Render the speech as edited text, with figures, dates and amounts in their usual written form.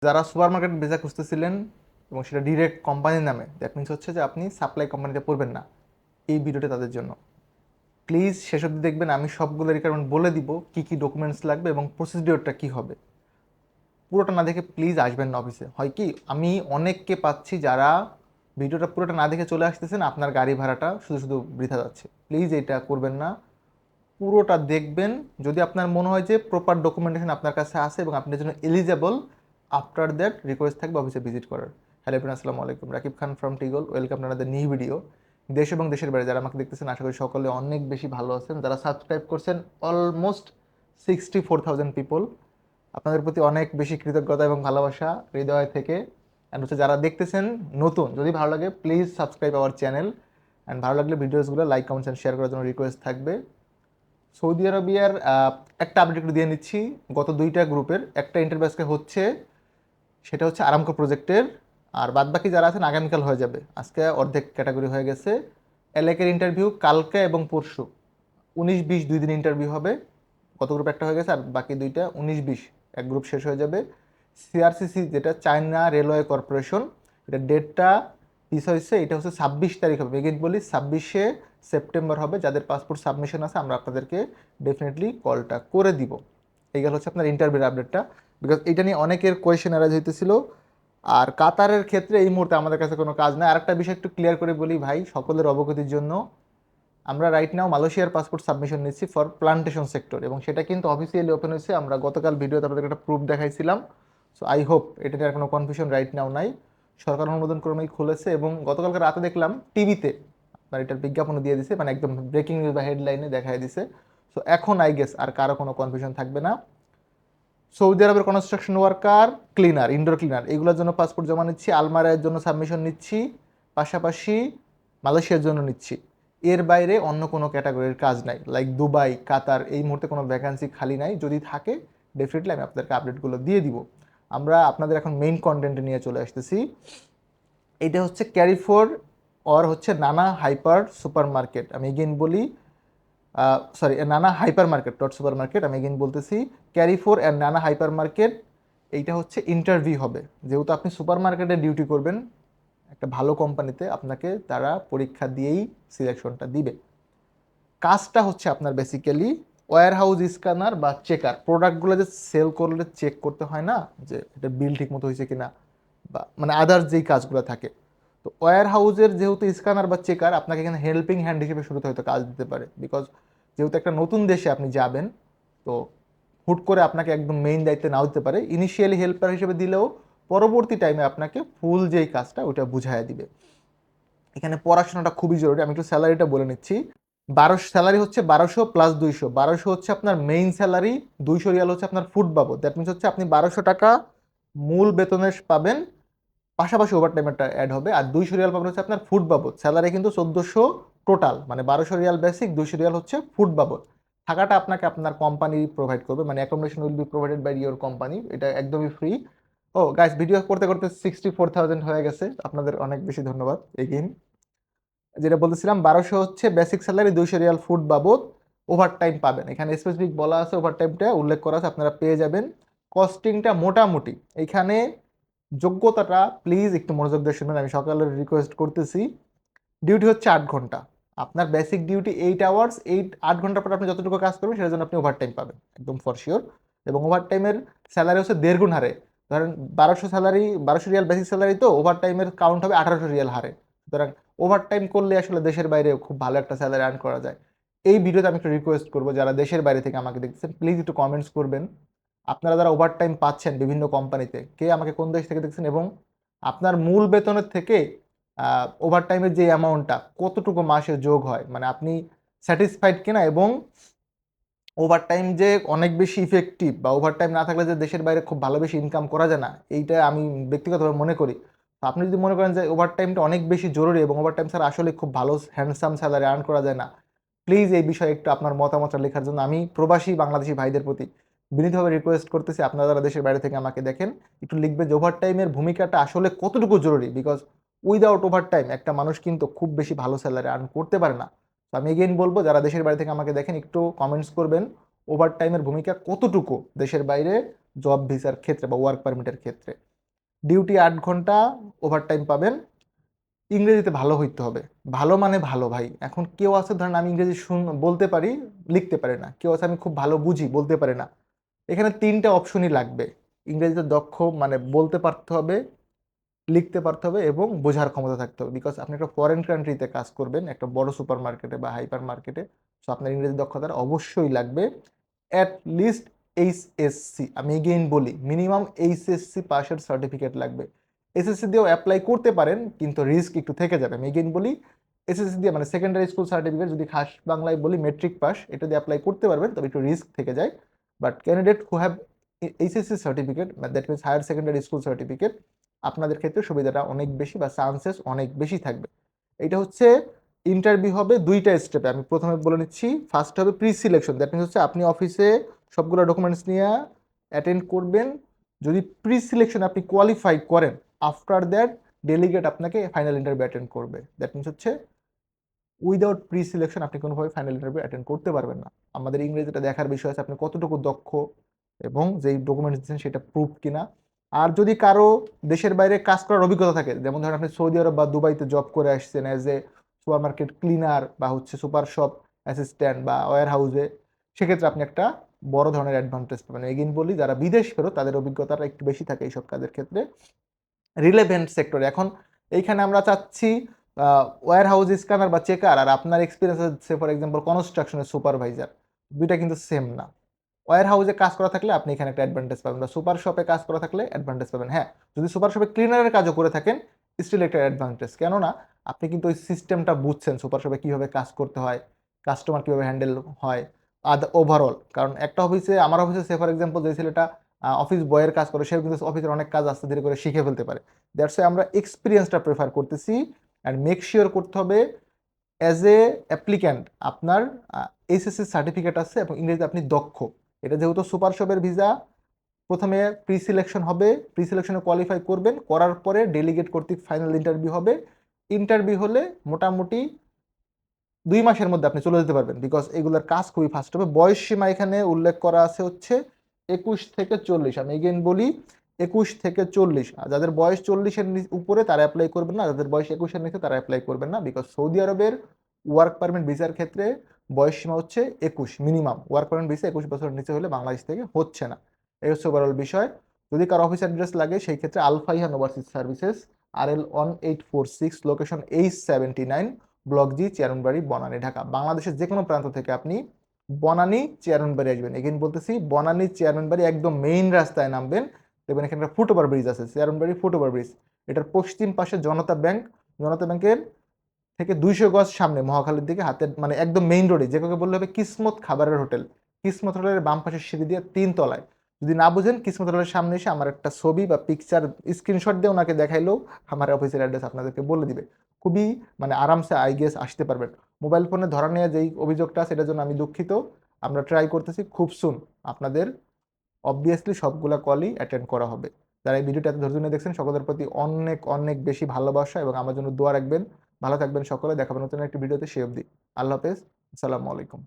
যারা super market visa খুঁজতেছিলেন এবং সেটা ডিরেক্ট কোম্পানির নামে, দ্যাট মিনস হচ্ছে যে আপনি সাপ্লাই কোম্পানিতে পড়বেন না, এই ভিডিওটা তাদের জন্য। প্লিজ শেষ অবধি দেখবেন, আমি সবগুলো রিকোয়ারমেন্ট বলে দিব কি কি ডকুমেন্টস লাগবে এবং প্রসিডিওরটা কি হবে। পুরোটা না দেখে প্লিজ আসবেন না অফিসে। হয় কি, আমি অনেককে পাচ্ছি যারা ভিডিওটা পুরোটা না দেখে চলে আসতেছেন, আপনার গাড়ি ভাড়াটা শুধু শুধু বৃথা যাচ্ছে। প্লিজ এটা করবেন না, পুরোটা দেখবেন। যদি আপনার মনে হয় যে প্রপার ডকুমেন্টেশন আপনার কাছে আছে এবং আপনি জন্য এলিজেবল, আফটার দ্যাট রিকোয়েস্ট থাকবে অফিসে ভিজিট করার। হ্যালো এভরিওয়ান, আসসালামু আলাইকুম, রাকিব খান ফ্রম টিগল। Welcome to another new video. দেশ এবং দেশের বাইরে যারা আমাকে দেখতেছেন, আশা করি সকলে অনেক বেশি ভালো আছেন। যারা সাবস্ক্রাইব করছেন, অলমোস্ট 64,000 পিপল, আপনাদের প্রতি অনেক বেশি কৃতজ্ঞতা এবং ভালোবাসা হৃদয় থেকে। অ্যান্ড হচ্ছে যারা দেখতেছেন নতুন, যদি ভালো লাগে please subscribe our channel. And ভালো লাগলে ভিডিওসগুলো লাইক, কমেন্টস অ্যান্ড শেয়ার করার জন্য রিকোয়েস্ট থাকবে। সৌদি আরবিয়ার একটা আপডেট একটু দিয়ে নিচ্ছি। গত দুইটা গ্রুপের একটা ইন্টারভিউ আজকে হচ্ছে, সেটা হচ্ছে আরামকো প্রজেক্টের। আর বাদবাকি যারা আছেন আগামীকাল হয়ে যাবে, আজকে অর্ধেক ক্যাটাগরি হয়ে গেছে। এলেকের ইন্টারভিউ কালকে এবং পরশু, 19-20 দুই দিন ইন্টারভিউ হবে। গত গ্রুপ একটা হয়ে গেছে, আর বাকি দুইটা 19-20 এক গ্রুপ শেষ হয়ে যাবে। সিআরসিসি যেটা চায়না রেলওয়ে কর্পোরেশন, এটা ডেটটা পিস হয়েছে, এটা হচ্ছে 26 তারিখ হবে। এগেন বলি 26শে সেপ্টেম্বর হবে। যাদের পাসপোর্ট সাবমিশন আছে আমরা আপনাদেরকে ডেফিনেটলি কলটা করে দিব। এই গেল হচ্ছে আপনার ইন্টারভিউর আপডেটটা, বিকজ এটা নিয়ে অনেকের কোয়েশ্চেন অ্যারাইজ হইতেছিল। আর কাতারের ক্ষেত্রে এই মুহূর্তে আমাদের কাছে কোনো কাজ নাই। আরেকটা বিষয় একটু ক্লিয়ার করে বলি ভাই, সকলের অবগতির জন্য, আমরা রাইট নাও মালয়েশিয়ার পাসপোর্ট সাবমিশন নিচ্ছি ফর প্লান্টেশন সেক্টর, এবং সেটা কিন্তু অফিসিয়ালি ওপেন হয়েছে। আমরা গতকাল ভিডিওতে আপনাদের একটা প্রুফ দেখাইছিলাম। সো আই হোপ এটা নিয়ে আর কোনো কনফিউশন রাইট নাও নাই। সরকার অনুমোদন ক্রমেই খুলেছে, এবং গতকালকে রাতে দেখলাম টিভিতে আপনার এটার বিজ্ঞাপন দিয়ে দিছে, মানে একদম ব্রেকিং নিউজ বা হেডলাইনে দেখাই দিছে। সো এখন আই গেস আর কারো কোনো কনফিউশন থাকবে না। সৌদি আরবের construction worker, cleaner, indoor cleaner, এগুলোর জন্য পাসপোর্ট জমা নিচ্ছি। আলমারায়ের জন্য সাবমিশন নিচ্ছি, পাশাপাশি মালয়েশিয়ার জন্য নিচ্ছি। এর বাইরে অন্য কোনো ক্যাটাগরির কাজ নাই, লাইক দুবাই, কাতার, এই মুহূর্তে কোনো ভ্যাকান্সি খালি নাই। যদি থাকে ডেফিনেটলি আমি আপনাদেরকে আপডেটগুলো দিয়ে দিব। আমরা আপনাদের এখন মেইন কন্টেন্টে নিয়ে চলে আসতেছি। এইটা হচ্ছে ক্যারিফোর অর হচ্ছে নানা হাইপার সুপার মার্কেট। আমি এগেইন বলি, সরি, নানা hyper market dot super market. আমি এগেইন বলতেছি, ক্যারিফোর অ্যান্ড নানা হাইপার মার্কেট। এইটা হচ্ছে ইন্টারভিউ হবে। যেহেতু আপনি সুপার মার্কেটে ডিউটি করবেন একটা ভালো কোম্পানিতে, আপনাকে তারা পরীক্ষা দিয়েই সিলেকশনটা দিবে। কাজটা হচ্ছে আপনার বেসিক্যালি ওয়্যার হাউস স্ক্যানার বা চেকার। প্রোডাক্টগুলো যে সেল করলে চেক করতে হয় না, যে এটা বিল ঠিক মতো হয়েছে কিনা, বা মানে আদার্স যেই কাজগুলো থাকে। তো ওয়্যার হাউসের যেহেতু স্ক্যানার বা চেকার, আপনাকে এখানে হেল্পিং হ্যান্ড হিসেবে শুরুতে হয়তো কাজ দিতে পারে। বিকজ যেহেতু একটা নতুন দেশে আপনি যাবেন, তো হুট করে আপনাকে একদম মেইন দায়িত্বে নাও দিতে পারে। ইনিশিয়ালি হেল্পার হিসেবে দিলেও পরবর্তী টাইমে আপনাকে ফুল যেই কাজটা ওটা বুঝাইয়া দিবে। এখানে পড়াশোনাটা খুবই জরুরি। আমি একটু স্যালারিটা বলে নিচ্ছি। 1200 স্যালারি হচ্ছে 1200 প্লাস 200। 1200 হচ্ছে আপনার মেইন স্যালারি, 200 রিয়াল হচ্ছে আপনার ফুড বাবদ। দ্যাট মিনস হচ্ছে আপনি 1200 টাকা মূল বেতনে পাবেন, পাশাপাশি ওভার টাইমেরটা অ্যাড হবে। আর 200 রিয়াল পাবেন হচ্ছে আপনার ফুড বাবদ। স্যালারি কিন্তু 1400 টোটাল, মানে 1200 রিয়াল বেসিক, 200 রিয়াল হচ্ছে ফুড বাবদ। থাকাটা আপনাকে আপনার কোম্পানি প্রোভাইড করবে, মানে accommodation will be provided by your company. এটা একদমই ফ্রি। ও গাইস, ভিডিও করতে করতে 64,000 হয়ে গেছে, আপনাদের অনেক বেশি ধন্যবাদ এগেইন। যেটা বলতেছিলাম, 1200 হচ্ছে বেসিক স্যালারি, 200 রিয়াল ফুড বাবদ। ওভার টাইম পাবেন, এখানে স্পেসিফিক বলা আছে, ওভার টাইমটা উল্লেখ করা আছে, আপনারা পেয়ে যাবেন। কস্টিংটা মোটামুটি এখানে, যোগ্যতাটা প্লিজ একটু মনোযোগ দিয়ে শুনবেন, আমি সকালের রিকোয়েস্ট করতেছি। ডিউটি হচ্ছে 8 ঘন্টা। আপনার বেসিক ডিউটি 8 আওয়ার্স। 8 ঘন্টার পর আপনি যতটুকু কাজ করবেন সেটার জন্য আপনি ওভার টাইম পাবেন, একদম ফর শিওর। এবং ওভার টাইমের স্যালারি হচ্ছে 1.5 গুণ হারে। ধরেন 1200 স্যালারি, 1200 রিয়াল বেসিক স্যালারি, তো ওভার টাইমের কাউন্ট হবে 1800 রিয়াল হারে। সুতরাং ওভার টাইম করলে আসলে দেশের বাইরে খুব ভালো একটা স্যালারি আর্ন করা যায়। এই ভিডিওতে আমি একটু রিকোয়েস্ট করবো, যারা দেশের বাইরে থেকে আমাকে দেখতেছেন প্লিজ একটু কমেন্টস করবেন, আপনারা যারা ওভার টাইম পাচ্ছেন বিভিন্ন কোম্পানিতে, কে আমাকে কোন দেশ থেকে দেখছেন, এবং আপনার মূল বেতনের থেকে ওভার টাইমের যে অ্যামাউন্টটা কতটুকু মাসে যোগ হয়, মানে আপনি স্যাটিসফাইড কিনা, এবং ওভার টাইম যে অনেক বেশি ইফেক্টিভ, বা ওভার টাইম না থাকলে যে দেশের বাইরে খুব ভালো বেশি ইনকাম করা যায় না, এইটা আমি ব্যক্তিগতভাবে মনে করি। তো আপনি যদি মনে করেন যে ওভার টাইমটা অনেক বেশি জরুরি এবং ওভার টাইম ছাড়া আসলে খুব ভালো হ্যান্ডসাম স্যালারি আর্ন করা যায় না, প্লিজ এই বিষয়ে একটু আপনার মতামতটা লেখার জন্য আমি প্রবাসী বাংলাদেশি ভাইদের প্রতি বিনীতভাবে রিকোয়েস্ট করতেছি। আপনারা যারা দেশের বাইরে থেকে আমাকে দেখেন, একটু লিখবে যে ওভার টাইমের ভূমিকাটা আসলে কতটুকু জরুরি। বিকজ উইদাউট ওভার টাইম একটা মানুষ কিন্তু খুব বেশি ভালো স্যালারি আর্ন করতে পারে না। তো আমি এগেইন বলবো, যারা দেশের বাইরে থেকে আমাকে দেখেন একটু কমেন্টস করবেন ওভার টাইমের ভূমিকা কতটুকু দেশের বাইরে জব ভিসার ক্ষেত্রে বা ওয়ার্ক পারমিটের ক্ষেত্রে। ডিউটি 8 ঘন্টা, ওভারটাইম পাবেন। ইংরেজিতে ভালো হইতে হবে। ভালো মানে ভালো ভাই। এখন কেউ আছে ধরেন আমি ইংরেজি বলতে পারি, লিখতে পারি না। কেউ আছে আমি খুব ভালো বুঝি, বলতে পারি না। এখানে 3টা অপশনই লাগবে। ইংরেজিতে দক্ষ মানে বলতে পারতে হবে, লিখতে পারতে হবে এবং বোঝার ক্ষমতা থাকতে হবে। বিকজ আপনি একটা ফরেন কান্ট্রিতে কাজ করবেন, একটা বড় সুপার মার্কেটে বা হাইপার মার্কেটে। সো আপনার ইংরেজি দক্ষতার অবশ্যই লাগবে অ্যাট লিস্ট এইচএসসি। আমি এগেইন বলি, মিনিমাম এইচএসসি পাসের সার্টিফিকেট লাগবে। এসএসসি দিয়েও অ্যাপ্লাই করতে পারেন, কিন্তু রিস্ক একটু থেকে যাবে। আমি এগেইন বলি, এসএসসি দিয়ে মানে সেকেন্ডারি স্কুল সার্টিফিকেট, যদি খাস বাংলায় বলি মেট্রিক পাস, এটা দিয়ে অ্যাপ্লাই করতে পারবেন, তবে একটু রিস্ক থেকে যায়। But candidate who have HSC certificate, that means higher secondary school certificate, আপনাদের ক্ষেত্রে সুবিধাটা অনেক বেশি বা চান্সেস অনেক বেশি থাকবে। এটা হচ্ছে ইন্টারভিউ হবে 2টা স্টেপে। আমি প্রথমে বলে নিচ্ছি, ফার্স্ট হবে প্রি সিলেকশন। দ্যাট মিনস হচ্ছে আপনি অফিসে সবগুলো ডকুমেন্টস নিয়ে অ্যাটেন্ড করবেন। যদি প্রি সিলেকশন আপনি কোয়ালিফাই করেন, আফটার দ্যাট ডেলিগেট আপনাকে ফাইনাল ইন্টারভিউ অ্যাটেন্ড করবে। দ্যাট মিনস হচ্ছে উইদাউট প্রি সিলেকশন আপনি কোনোভাবে ফাইনাল ইন্টারভিউ অ্যাটেন্ড করতে পারবেন না। আমাদের ইংরেজিটা দেখার বিষয় আছে আপনি কতটুকু দক্ষ এবং যেই ডকুমেন্টস দিচ্ছেন সেটা প্রুফ কিনা। আর যদি কারো দেশের বাইরে কাজ করার অভিজ্ঞতা থাকে, যেমন ধরেন আপনি সৌদি আরব বা দুবাইতে জব করে আসছেন as a super market cleaner বা হচ্ছে সুপার শপ অ্যাসিস্ট্যান্ট বা ওয়্যার হাউসে, সেক্ষেত্রে আপনি একটা বড় ধরনের অ্যাডভান্টেজ পাবেন। এগেইন বলি, যারা বিদেশ ফেরত তাদের অভিজ্ঞতাটা একটু বেশি থাকে এইসব কাজের ক্ষেত্রে। রিলেভেন্ট সেক্টরে এখন এইখানে আমরা চাচ্ছি ওয়্যার হাউস স্ক্যানার বা চেকার, আর আপনার এক্সপিরিয়েন্স হচ্ছে ফর এক্সাম্পল কনস্ট্রাকশনের সুপারভাইজার, দুইটা কিন্তু সেম না। ওয়্যার হাউসে কাজ করা থাকলে আপনি এখানে একটা অ্যাডভান্টেজ পাবেন, বা সুপার শপে কাজ করা থাকলে অ্যাডভান্টেজ পাবেন। হ্যাঁ, যদি সুপার শপে ক্লিনারের কাজও করে থাকেন, স্টিল একটা অ্যাডভান্টেজ। কেননা আপনি কিন্তু ওই সিস্টেমটা বুঝছেন, সুপার শপে কীভাবে কাজ করতে হয়, কাস্টমার কীভাবে হ্যান্ডেল হয়, ওভারঅল। কারণ একটা অফিসে, আমার অফিসে সে ফর এক্সাম্পল যে ছেলেটা অফিস বয়ের কাজ করে, সেও কিন্তু অফিসের অনেক কাজ আস্তে ধীরে করে শিখে ফেলতে পারে। দ্যাটস ওয়াই আমরা এক্সপিরিয়েন্সটা প্রেফার করতেছি। অ্যান্ড মেক শিওর করতে হবে অ্যাজ এ অ্যাপ্লিক্যান্ট আপনার এইচএসসি সার্টিফিকেট আছে এবং ইংরেজিতে আপনি দক্ষ। এটা যেহেতু সুপার শপের ভিসা, প্রথমে প্রি সিলেকশন হবে, প্রি সিলেকশনে কোয়ালিফাই করবেন, করার পরে ডেলিগেট কর্তৃক ফাইনাল ইন্টারভিউ হবে। ইন্টারভিউ হলে মোটামুটি 2 মাসের মধ্যে আপনি চলে যেতে পারবেন, বিকজ এগুলোর কাজ খুবই ফাস্ট হবে। বয়স সীমা এখানে উল্লেখ করা আছে হচ্ছে 21 থেকে 40। আমি এগেন বলি 21 থেকে 40। আর যাদের বয়স 40-এর উপরে তারা অ্যাপ্লাই করবেন না, যাদের বয়স 21-এর নিচে তারা অ্যাপ্লাই করবেন না, বিকজ সৌদি আরবের ওয়ার্ক পারমিট ভিসার ক্ষেত্রে বয়স সীমা হচ্ছে 21 মিনিমাম। ওয়ার্ক পারমিট ভিসা 21 বছরের নিচে হলে বাংলাদেশ থেকে হচ্ছে না। এই হচ্ছে ওভারঅল বিষয়। যদি কারো অফিস অ্যাড্রেস লাগে, সেই ক্ষেত্রে Alfaihan overseas services, RL1846, location H79, block G, Chairmanbari, Banani, Dhaka. বাংলাদেশের যে কোনো প্রান্ত থেকে আপনি বনানী চেয়ারনবাড়ি আসবেন। এগেইন বলতেছি, বনানী চেয়ারনবাড়ি একদম মেইন রাস্তায় নামবেন, দেখবেন এখানে একটা ফুটওভার ব্রিজ আছে, চেয়ারনবাড়ি ফুটওভার ব্রিজ। এটার পশ্চিম পাশে জনতা ব্যাংক, জনতা ব্যাংকের থেকে 200 গজ সামনে মহাখালীর দিকে হাতের মানে একদম মেইন রোডে, যে কাউকে বললে হবে কিসমত খাবারের হোটেল। কিসমত হোটেলের বাম পাশের সিঁড়ি দিয়ে 3 তলায়। যদি না বুঝেন, কিসমত হোটেলের সামনে এসে আমার একটা ছবি বা পিকচার স্ক্রিনশট দিয়ে ওনাকে দেখাইলেও আমার অফিসের অ্যাড্রেস আপনাদেরকে বলে দিবে। খুবই মানে আরামসে আই গেস আসতে পারবেন। মোবাইল ফোনে ধরা নেওয়া যেই অভিযোগটা আছে, এটার জন্য আমি দুঃখিত। আমরা ট্রাই করতেছি, খুব সুন আপনাদের অবভিয়াসলি সবগুলা কলই অ্যাটেন্ড করা হবে। যারা এই ভিডিওটা এত ধৈর্য নিয়ে দেখছেন, সকলের প্রতি অনেক অনেক বেশি ভালোবাসা এবং আমার জন্য দোয়া রাখবেন। ভালো থাকবেন সকলে, দেখাবেন নতুন একটি ভিডিওতে। সে অবধি আল্লাহ হাফেজ, আসসালামু আলাইকুম।